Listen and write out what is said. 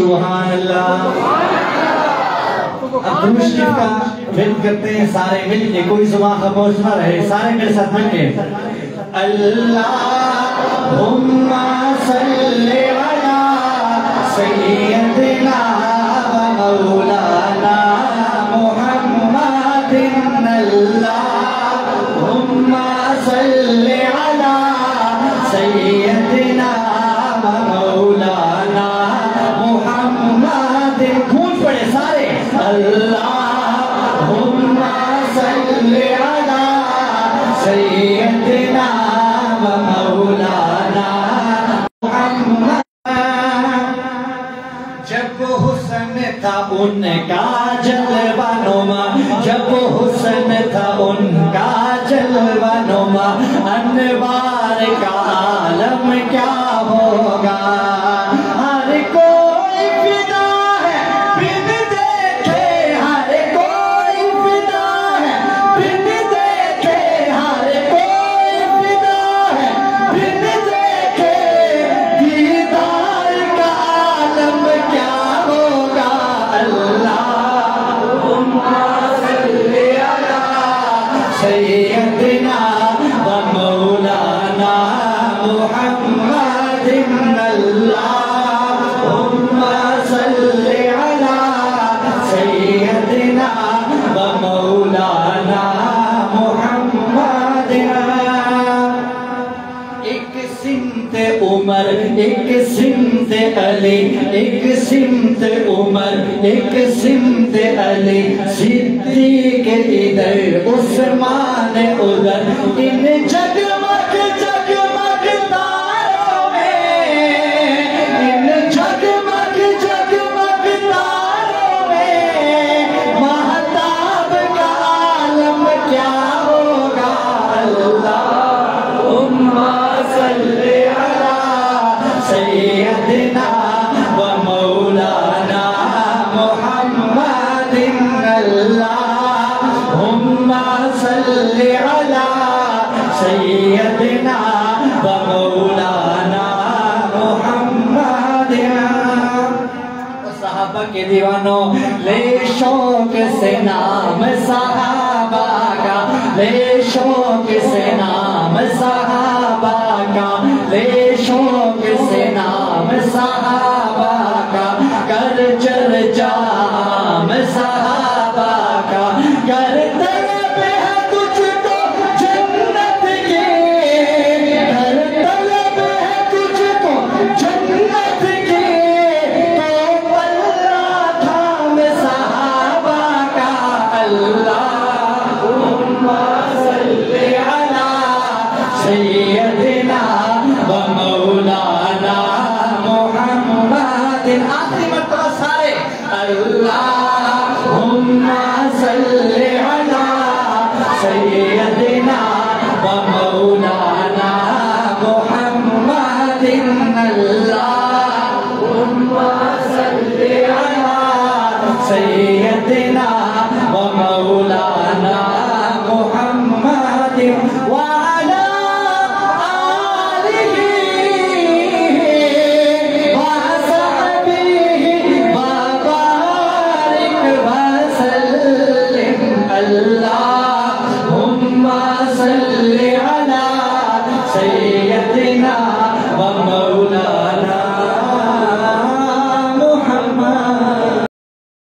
سبحان اللہ. اب درود شریف کا فیل کرتے ہیں سارے مل کے, کوئی زبان خاموش نہ رہے, سارے میرے ساتھ مل کے. اللہم صلی علی سیدنا و مولانا محمد. اللہم صلی علی سیدنا و مولانا محمد. کھول پڑے سارے. اللہم صلی علی سیدنا و مولانا محمد. جب حسن تھا ان کا جلوہ نما, جب حسن تھا ان کا جلوہ نما, انوار کا عالم کیا ہوگا. ہر کوئی فدا ہے بن دیکھے, ہر کوئی فدا ہے بن دیکھے, ہر کوئی فدا ہے بن دیکھے, دیدار کا عالم کیا ہوگا. اللہم صلی علی سیدنا و مولانا محمد. اللہم صلی علی سیدنا و مولانا محمد. ایک سمت عمر, ایک سمت علی, ایک سمت عمر, ایک سمت علی, صدیق ادھر عثمان ادھر, ان جگمگ جگمگ تاروں میں, ان جگمگ جگمگ تاروں میں, مہتاب کا عالم کیا ہوگا. اللہم صلی علی سیدنا و مولانا محمد. اللہم صلی علی سیدنا و مولانا محمد. صحابہ کے دیوانوں, لے شوق سے نام صحابہ کا, لے شوق سے نام صحابہ کا, لے شوق سے نام صحابہ کا, کر چرچا عام صحابہ کا, کر طلب ہے تجھ کو جنت کی, کر طلب ہے تجھ کو جنت کی, تو پلہ تھام صحابہ کا. اللہم صلی علی سیدنا و مولانا محمد. آخری مرتبہ سارے. اللہم صلی علی سیدنا و مولانا محمد. اللہ